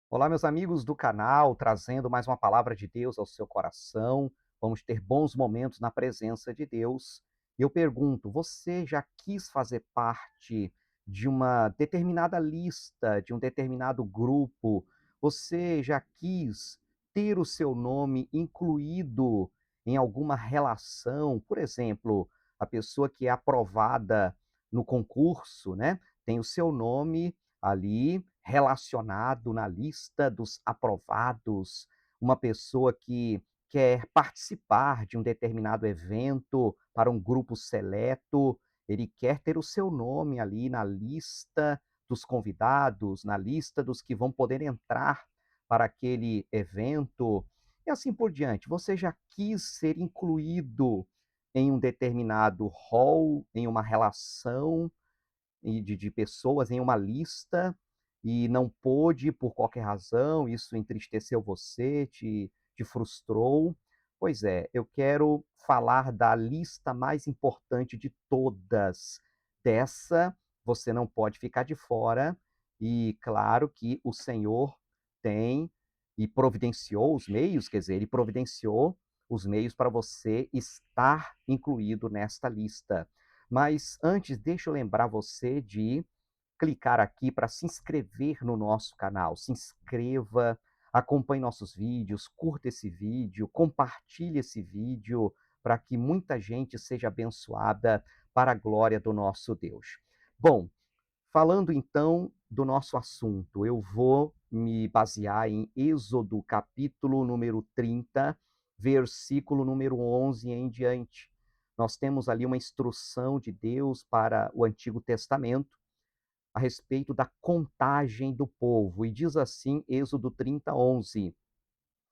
Olá, meus amigos do canal, trazendo mais uma palavra de Deus ao seu coração. Vamos ter bons momentos na presença de Deus. E eu pergunto: você já quis fazer parte de uma determinada lista, de um determinado grupo? Você já quis ter o seu nome incluído em alguma relação? Por exemplo, a pessoa que é aprovada no concurso, né? Tem o seu nome ali relacionado na lista dos aprovados, uma pessoa que quer participar de um determinado evento para um grupo seleto, ele quer ter o seu nome ali na lista dos convidados, na lista dos que vão poder entrar para aquele evento, e assim por diante. Você já quis ser incluído em um determinado rol, em uma relação, e de pessoas em uma lista e não pôde por qualquer razão, isso entristeceu você, te frustrou. Pois é, eu quero falar da lista mais importante de todas. Dessa você não pode ficar de fora, e claro que o Senhor tem e providenciou os meios, quer dizer, ele providenciou os meios para você estar incluído nesta lista. Mas antes, deixa eu lembrar você de clicar aqui para se inscrever no nosso canal. Se inscreva, acompanhe nossos vídeos, curta esse vídeo, compartilhe esse vídeo para que muita gente seja abençoada para a glória do nosso Deus. Bom, falando então do nosso assunto, eu vou me basear em Êxodo capítulo número 30, versículo número 11 em diante. Nós temos ali uma instrução de Deus para o Antigo Testamento a respeito da contagem do povo, e diz assim, Êxodo 30, 11: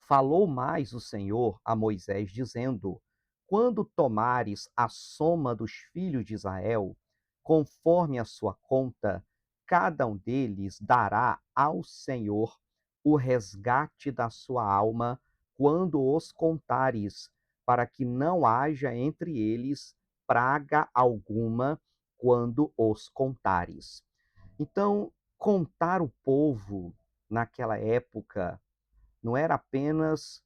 Falou mais o Senhor a Moisés, dizendo: Quando tomares a soma dos filhos de Israel, conforme a sua conta, cada um deles dará ao Senhor o resgate da sua alma quando os contares, para que não haja entre eles praga alguma quando os contares. Então, contar o povo naquela época não era apenas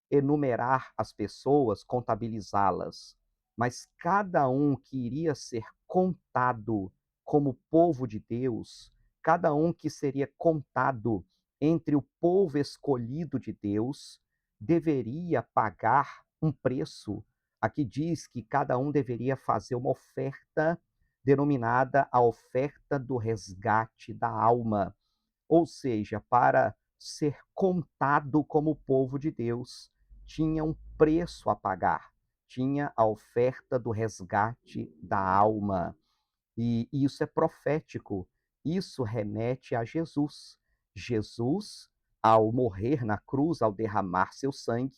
enumerar as pessoas, contabilizá-las, mas cada um que iria ser contado como povo de Deus, cada um que seria contado entre o povo escolhido de Deus, deveria pagar um preço. Aqui diz que cada um deveria fazer uma oferta denominada a oferta do resgate da alma, ou seja, para ser contado como povo de Deus, tinha um preço a pagar, tinha a oferta do resgate da alma. E isso é profético, isso remete a Jesus. Jesus, ao morrer na cruz, ao derramar seu sangue,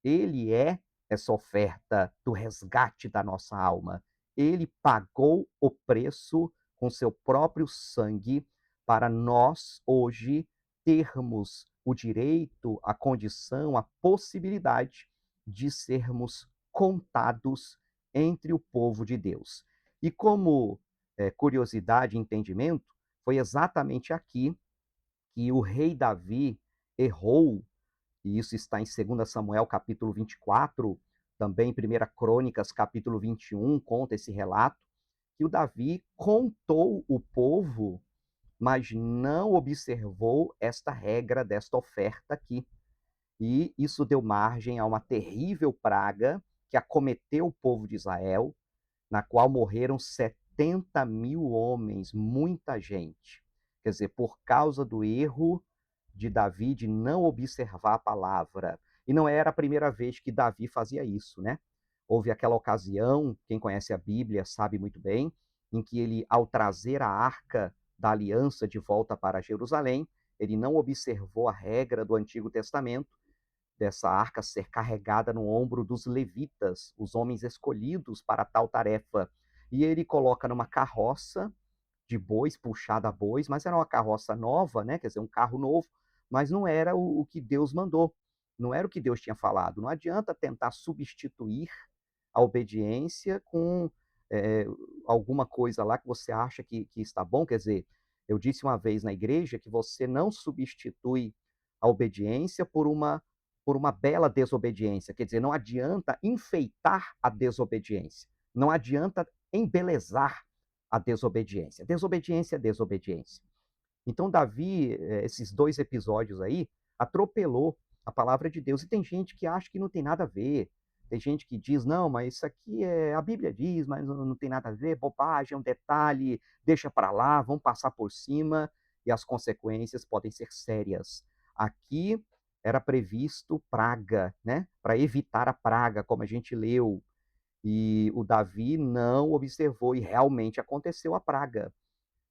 ele é essa oferta do resgate da nossa alma. Ele pagou o preço com seu próprio sangue para nós hoje termos o direito, a condição, a possibilidade de sermos contados entre o povo de Deus. E como curiosidade e entendimento, foi exatamente aqui que o rei Davi errou, e isso está em 2 Samuel capítulo 24, também em 1 Crônicas capítulo 21, conta esse relato, que o Davi contou o povo, mas não observou esta regra desta oferta aqui. E isso deu margem a uma terrível praga que acometeu o povo de Israel, na qual morreram 70.000 homens, muita gente. Quer dizer, por causa do erro de Davi de não observar a palavra. E não era a primeira vez que Davi fazia isso, né? Houve aquela ocasião, quem conhece a Bíblia sabe muito bem, em que ele, ao trazer a arca da aliança de volta para Jerusalém, ele não observou a regra do Antigo Testamento dessa arca ser carregada no ombro dos levitas, os homens escolhidos para tal tarefa. E ele coloca numa carroça de bois, puxada a bois, mas era uma carroça nova, né? Quer dizer, um carro novo, mas não era o que Deus mandou, não era o que Deus tinha falado. Não adianta tentar substituir a obediência com é, alguma coisa lá que você acha que está bom, quer dizer, Eu disse uma vez na igreja que você não substitui a obediência por uma bela desobediência. Quer dizer, não adianta enfeitar a desobediência. Não adianta embelezar a desobediência. Desobediência é desobediência. Então, Davi, esses 2 episódios aí, atropelou a palavra de Deus. E tem gente que acha que não tem nada a ver. Tem gente que diz: "Não, mas isso aqui a Bíblia diz, mas não tem nada a ver, bobagem, é um detalhe, deixa para lá, vamos passar por cima", e as consequências podem ser sérias. Aqui era previsto praga, né, para evitar a praga, como a gente leu, e o Davi não observou e realmente aconteceu a praga.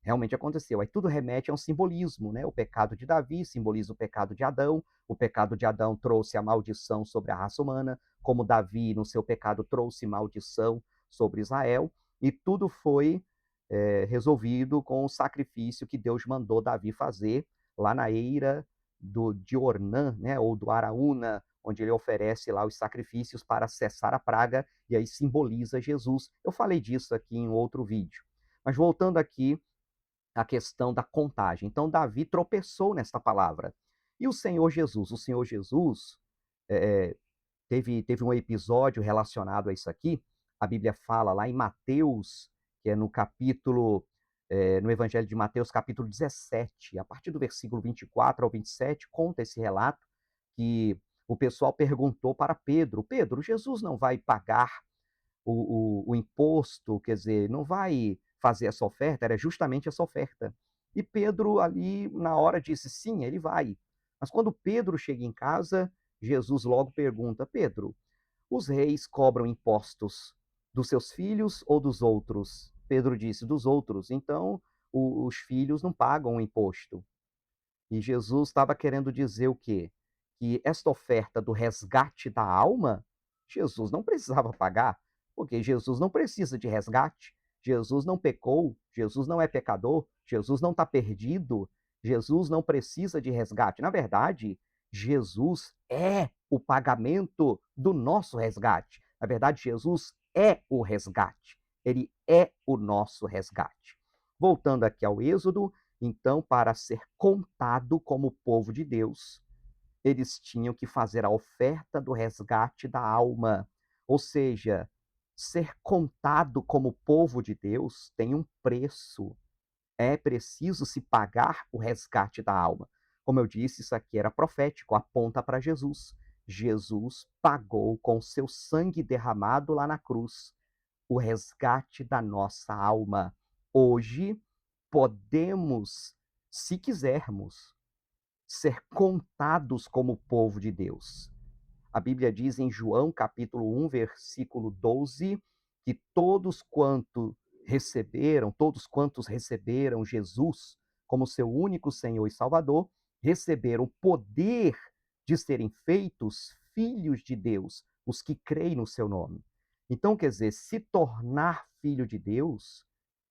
Realmente aconteceu. Aí tudo remete a um simbolismo, né? O pecado de Davi simboliza o pecado de Adão trouxe a maldição sobre a raça humana, como Davi, no seu pecado, trouxe maldição sobre Israel, e tudo foi resolvido com o sacrifício que Deus mandou Davi fazer lá na eira de Ornã, né? Ou do Araúna, onde ele oferece lá os sacrifícios para cessar a praga, e aí simboliza Jesus. Eu falei disso aqui em outro vídeo. Mas voltando aqui a questão da contagem. Então, Davi tropeçou nessa palavra. E o Senhor Jesus é, teve um episódio relacionado a isso aqui. A Bíblia fala lá em Mateus, que é no capítulo, no Evangelho de Mateus, capítulo 17, a partir do versículo 24 ao 27, conta esse relato que o pessoal perguntou para Pedro: Pedro, Jesus não vai pagar o imposto, quer dizer, não vai fazer essa oferta, era justamente essa oferta. E Pedro ali, na hora, disse, sim, ele vai. Mas quando Pedro chega em casa, Jesus logo pergunta, Pedro, os reis cobram impostos dos seus filhos ou dos outros? Pedro disse, dos outros. Então, os filhos não pagam o imposto. E Jesus estava querendo dizer o quê? Que esta oferta do resgate da alma, Jesus não precisava pagar, porque Jesus não precisa de resgate. Jesus não pecou, Jesus não é pecador, Jesus não está perdido, Jesus não precisa de resgate. Na verdade, Jesus é o pagamento do nosso resgate. Na verdade, Jesus é o resgate. Ele é o nosso resgate. Voltando aqui ao Êxodo, então, para ser contado como povo de Deus, eles tinham que fazer a oferta do resgate da alma. Ou seja, ser contado como povo de Deus tem um preço. É preciso se pagar o resgate da alma. Como eu disse, isso aqui era profético, aponta para Jesus. Jesus pagou com seu sangue derramado lá na cruz o resgate da nossa alma. Hoje, podemos, se quisermos, ser contados como povo de Deus. A Bíblia diz em João, capítulo 1, versículo 12, que todos quantos receberam Jesus como seu único Senhor e Salvador, receberam o poder de serem feitos filhos de Deus, os que creem no seu nome. Então, quer dizer, se tornar filho de Deus,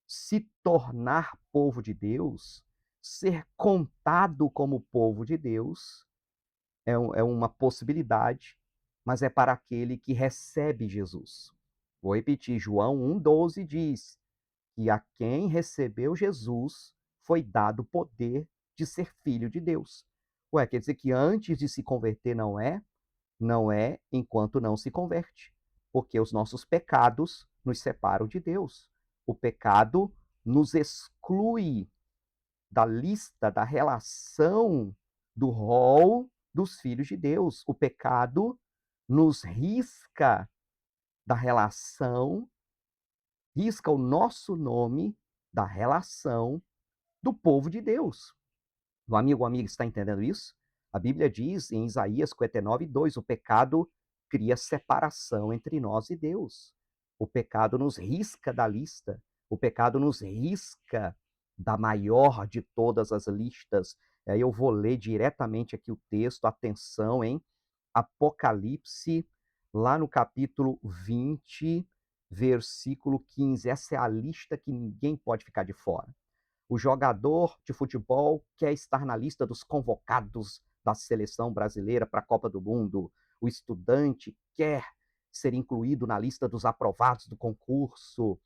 se tornar povo de Deus, ser contado como povo de Deus, é uma possibilidade, mas é para aquele que recebe Jesus. Vou repetir, João 1,12 diz que a quem recebeu Jesus foi dado o poder de ser filho de Deus. Ué, quer dizer que antes de se converter não é? Não é enquanto não se converte, porque os nossos pecados nos separam de Deus. O pecado nos exclui da lista, da relação, do rol dos filhos de Deus. O pecado nos risca da relação, risca o nosso nome da relação do povo de Deus. O amigo está entendendo isso? A Bíblia diz em Isaías 59:2, o pecado cria separação entre nós e Deus. O pecado nos risca da lista, o pecado nos risca da maior de todas as listas. Aí eu vou ler diretamente aqui o texto, atenção, hein? Apocalipse, lá no capítulo 20, versículo 15. Essa é a lista que ninguém pode ficar de fora. O jogador de futebol quer estar na lista dos convocados da seleção brasileira para a Copa do Mundo. O estudante quer ser incluído na lista dos aprovados do concurso.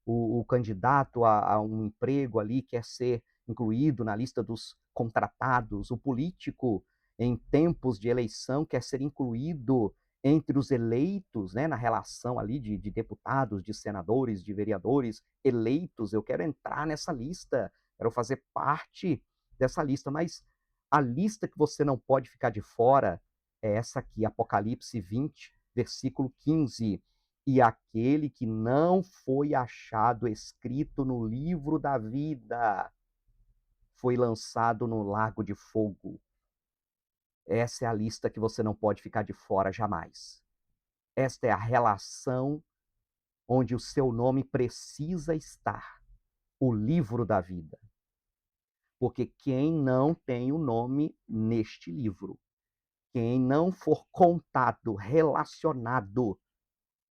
O candidato a um emprego ali quer ser incluído na lista dos contratados, o político em tempos de eleição quer ser incluído entre os eleitos, né, na relação ali de deputados, de senadores, de vereadores eleitos. Eu quero entrar nessa lista, quero fazer parte dessa lista, mas a lista que você não pode ficar de fora é essa aqui, Apocalipse 20, versículo 15. E aquele que não foi achado escrito no livro da vida foi lançado no lago de fogo. Essa é a lista que você não pode ficar de fora jamais. Esta é a relação onde o seu nome precisa estar, o livro da vida. Porque quem não tem o nome neste livro, quem não for contado, relacionado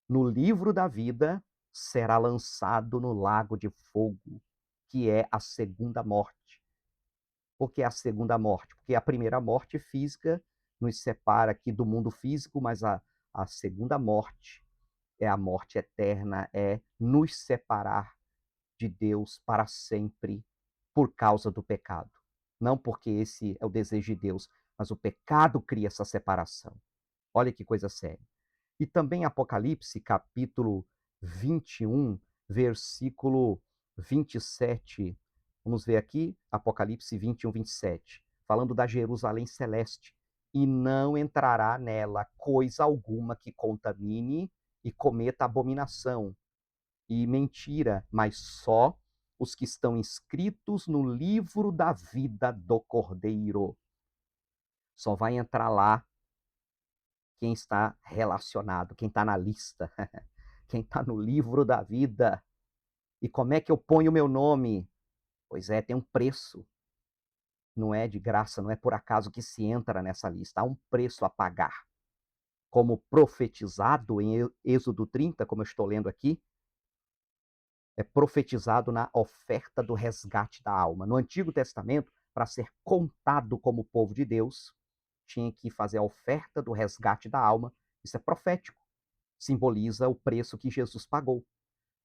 no livro da vida, será lançado no lago de fogo, que é a segunda morte. Por que a segunda morte? Porque a primeira morte física nos separa aqui do mundo físico, mas a segunda morte é a morte eterna, é nos separar de Deus para sempre por causa do pecado. Não porque esse é o desejo de Deus, mas o pecado cria essa separação. Olha que coisa séria. E também Apocalipse, capítulo 21, versículo 27. Vamos ver aqui, Apocalipse 21, 27. Falando da Jerusalém celeste. E não entrará nela coisa alguma que contamine e cometa abominação e mentira, mas só os que estão inscritos no livro da vida do Cordeiro. Só vai entrar lá quem está relacionado, quem está na lista, quem está no livro da vida. E como é que eu ponho o meu nome? Pois é, tem um preço. Não é de graça, não é por acaso que se entra nessa lista. Há um preço a pagar. Como profetizado em Êxodo 30, como eu estou lendo aqui, é profetizado na oferta do resgate da alma. No Antigo Testamento, para ser contado como povo de Deus, tinha que fazer a oferta do resgate da alma. Isso é profético. Simboliza o preço que Jesus pagou.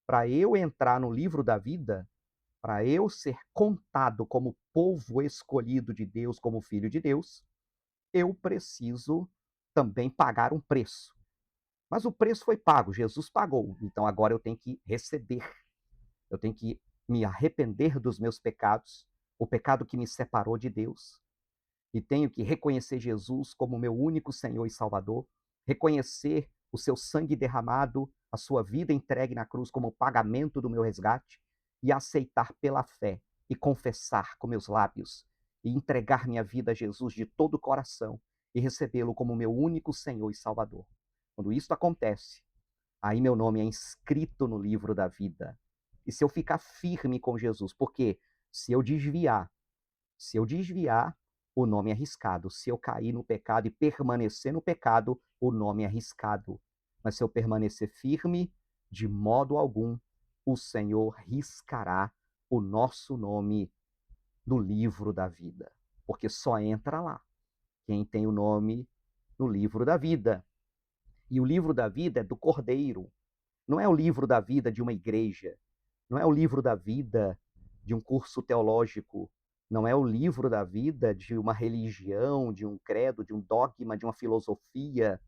Para eu entrar no livro da vida, para eu ser contado como povo escolhido de Deus, como filho de Deus, eu preciso também pagar um preço. Mas o preço foi pago, Jesus pagou. Então agora eu tenho que receber. Eu tenho que me arrepender dos meus pecados, o pecado que me separou de Deus, e tenho que reconhecer Jesus como meu único Senhor e Salvador, reconhecer o seu sangue derramado, a sua vida entregue na cruz como pagamento do meu resgate, e aceitar pela fé e confessar com meus lábios e entregar minha vida a Jesus de todo o coração e recebê-lo como meu único Senhor e Salvador. Quando isso acontece, aí meu nome é inscrito no livro da vida. E se eu ficar firme com Jesus, porque se eu desviar, o nome é arriscado. Se eu cair no pecado e permanecer no pecado, o nome é arriscado. Mas se eu permanecer firme, de modo algum, o Senhor riscará o nosso nome no livro da vida. Porque só entra lá quem tem o nome no livro da vida. E o livro da vida é do Cordeiro. Não é o livro da vida de uma igreja. Não é o livro da vida de um curso teológico. Não é o livro da vida de uma religião, de um credo, de um dogma, de uma filosofia.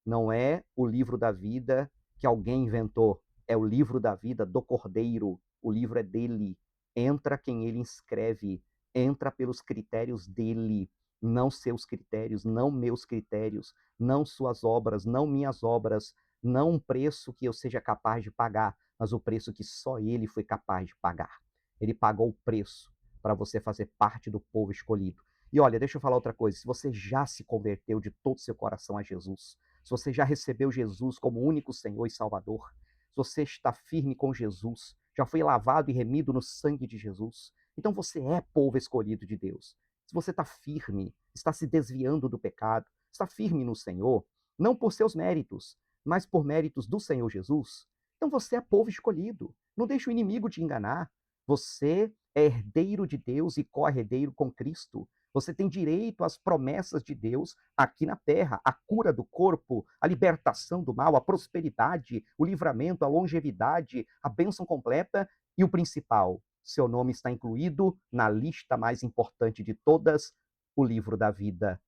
Não é o livro da vida que alguém inventou. É o livro da vida do Cordeiro. O livro é dele. Entra quem ele inscreve. Entra pelos critérios dele. Não seus critérios, não meus critérios, não suas obras, não minhas obras, não um preço que eu seja capaz de pagar, mas o preço que só ele foi capaz de pagar. Ele pagou o preço para você fazer parte do povo escolhido. E olha, deixa eu falar outra coisa. Se você já se converteu de todo o seu coração a Jesus, se você já recebeu Jesus como único Senhor e Salvador, se você está firme com Jesus, já foi lavado e remido no sangue de Jesus, então você é povo escolhido de Deus. Se você está firme, está se desviando do pecado, está firme no Senhor, não por seus méritos, mas por méritos do Senhor Jesus, então você é povo escolhido. Não deixe o inimigo te enganar. Você é herdeiro de Deus e co-herdeiro com Cristo. Você tem direito às promessas de Deus aqui na terra, a cura do corpo, a libertação do mal, a prosperidade, o livramento, a longevidade, a bênção completa e o principal, seu nome está incluído na lista mais importante de todas, o livro da vida.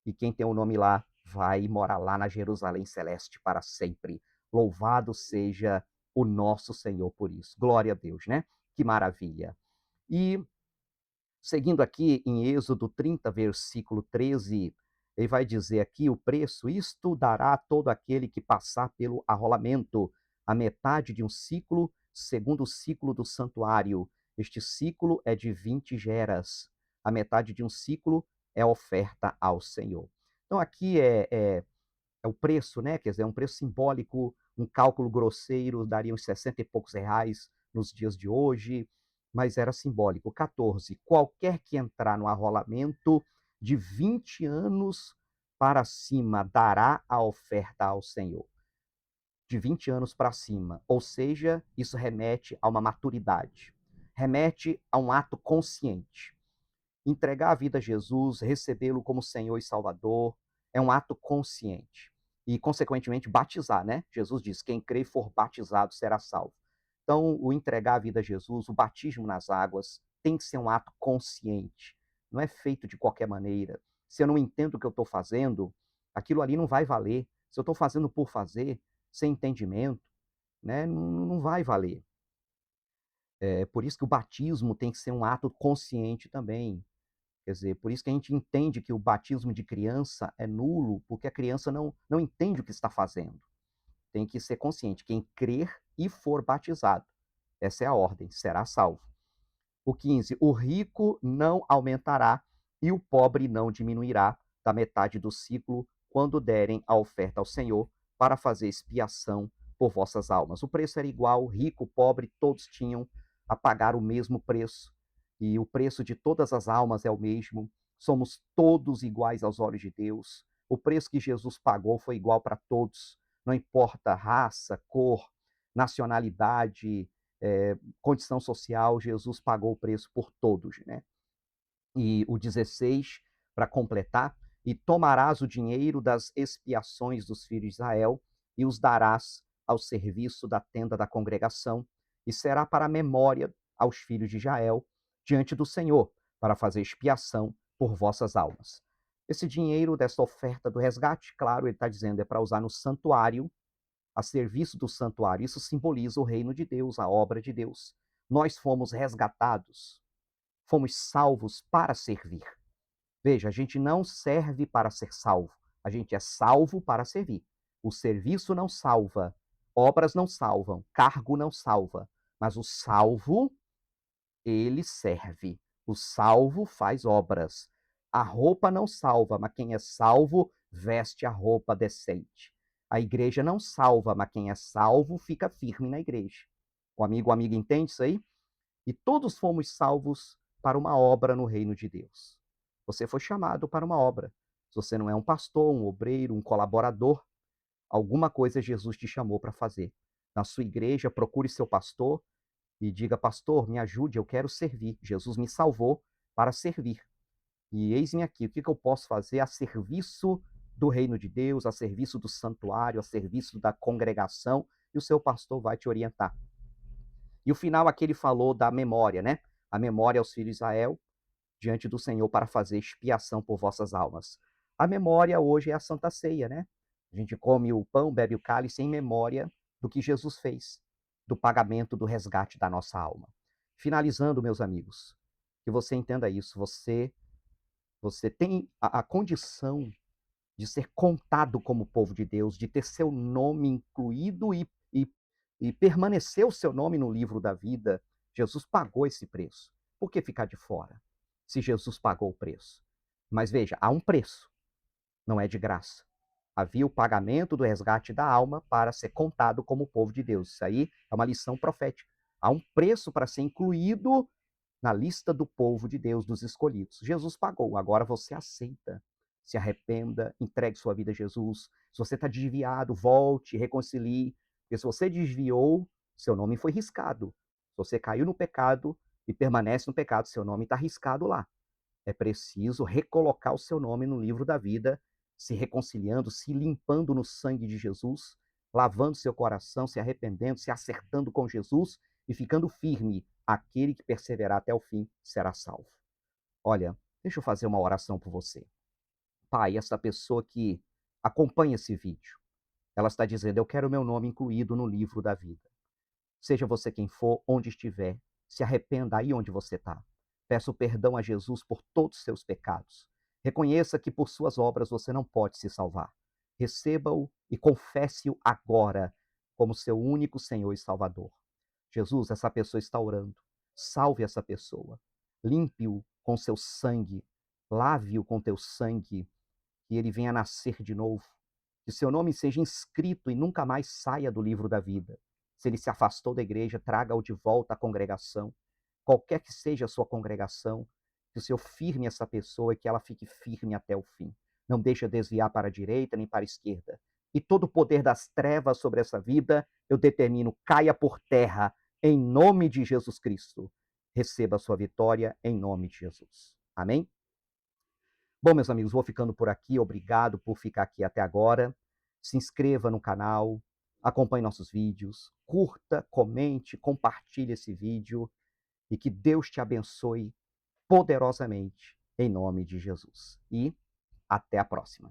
E quem tem o nome lá vai morar lá na Jerusalém Celeste para sempre. Louvado seja o nosso Senhor por isso. Glória a Deus, né? Que maravilha. E seguindo aqui em Êxodo 30, versículo 13, ele vai dizer aqui o preço: isto dará a todo aquele que passar pelo arrolamento, a metade de um ciclo, segundo o ciclo do santuário. Este ciclo é de 20 geras. A metade de um ciclo é oferta ao Senhor. Então aqui é o preço, né? Quer dizer, é um preço simbólico, um cálculo grosseiro, daria uns 60 e poucos reais nos dias de hoje, mas era simbólico. 14. Qualquer que entrar no arrolamento de 20 anos para cima dará a oferta ao Senhor. De 20 anos para cima. Ou seja, isso remete a uma maturidade. Remete a um ato consciente. Entregar a vida a Jesus, recebê-lo como Senhor e Salvador, é um ato consciente. E, consequentemente, batizar, né? Jesus diz: quem crê e for batizado será salvo. Então, o entregar a vida a Jesus, o batismo nas águas, tem que ser um ato consciente. Não é feito de qualquer maneira. Se eu não entendo o que eu estou fazendo, aquilo ali não vai valer. Se eu estou fazendo por fazer, sem entendimento, né? Não vai valer. É por isso que o batismo tem que ser um ato consciente também. Quer dizer, por isso que a gente entende que o batismo de criança é nulo, porque a criança não entende o que está fazendo. Tem que ser consciente. Quem crer e for batizado, essa é a ordem, será salvo. O 15, o rico não aumentará e o pobre não diminuirá da metade do ciclo quando derem a oferta ao Senhor para fazer expiação por vossas almas. O preço era igual, rico, pobre, todos tinham a pagar o mesmo preço. E o preço de todas as almas é o mesmo. Somos todos iguais aos olhos de Deus. O preço que Jesus pagou foi igual para todos. Não importa raça, cor, nacionalidade, condição social, Jesus pagou o preço por todos, né? E o 16, para completar, e tomarás o dinheiro das expiações dos filhos de Israel e os darás ao serviço da tenda da congregação, e será para a memória aos filhos de Israel diante do Senhor, para fazer expiação por vossas almas. Esse dinheiro dessa oferta do resgate, claro, ele está dizendo, é para usar no santuário, a serviço do santuário. Isso simboliza o reino de Deus, a obra de Deus. Nós fomos resgatados, fomos salvos para servir. Veja, a gente não serve para ser salvo, a gente é salvo para servir. O serviço não salva, obras não salvam, cargo não salva, mas o salvo, ele serve. O salvo faz obras. A roupa não salva, mas quem é salvo veste a roupa decente. A igreja não salva, mas quem é salvo fica firme na igreja. O amigo entende isso aí? E todos fomos salvos para uma obra no reino de Deus. Você foi chamado para uma obra. Se você não é um pastor, um obreiro, um colaborador, alguma coisa Jesus te chamou para fazer. Na sua igreja, procure seu pastor e diga: pastor, me ajude, eu quero servir. Jesus me salvou para servir. E eis-me aqui, o que eu posso fazer a serviço do reino de Deus, a serviço do santuário, a serviço da congregação, e o seu pastor vai te orientar. E o final aqui ele falou da memória, né? A memória aos filhos de Israel diante do Senhor para fazer expiação por vossas almas. A memória hoje é a Santa Ceia, né? A gente come o pão, bebe o cálice em memória do que Jesus fez, do pagamento do resgate da nossa alma. Finalizando, meus amigos, que você entenda isso, você tem a condição de ser contado como povo de Deus, de ter seu nome incluído e permanecer o seu nome no livro da vida. Jesus pagou esse preço. Por que ficar de fora? Se Jesus pagou o preço. Mas veja, há um preço, não é de graça. Havia o pagamento do resgate da alma para ser contado como povo de Deus. Isso aí é uma lição profética. Há um preço para ser incluído na lista do povo de Deus, dos escolhidos. Jesus pagou, agora você aceita. Se arrependa, entregue sua vida a Jesus. Se você está desviado, volte, reconcilie. Porque se você desviou, seu nome foi riscado. Se você caiu no pecado e permanece no pecado, seu nome está riscado lá. É preciso recolocar o seu nome no livro da vida, se reconciliando, se limpando no sangue de Jesus, lavando seu coração, se arrependendo, se acertando com Jesus e ficando firme aquele que perseverar até o fim será salvo. Olha, deixa eu fazer uma oração por você. Pai, essa pessoa que acompanha esse vídeo, ela está dizendo: "Eu quero o meu nome incluído no livro da vida". Seja você quem for, onde estiver, se arrependa aí onde você está. Peça o perdão a Jesus por todos os seus pecados. Reconheça que por suas obras você não pode se salvar. Receba-o e confesse-o agora como seu único Senhor e Salvador. Jesus, essa pessoa está orando. Salve essa pessoa. Limpe-o com seu sangue. Lave-o com teu sangue, que ele venha nascer de novo, que seu nome seja inscrito e nunca mais saia do livro da vida. Se ele se afastou da igreja, traga-o de volta à congregação, qualquer que seja a sua congregação, que o Senhor firme essa pessoa e que ela fique firme até o fim. Não deixa desviar para a direita nem para a esquerda. E todo o poder das trevas sobre essa vida, eu determino, caia por terra, em nome de Jesus Cristo. Receba a sua vitória em nome de Jesus. Amém? Bom, meus amigos, vou ficando por aqui. Obrigado por ficar aqui até agora. Se inscreva no canal, acompanhe nossos vídeos, curta, comente, compartilhe esse vídeo e que Deus te abençoe poderosamente em nome de Jesus. E até a próxima.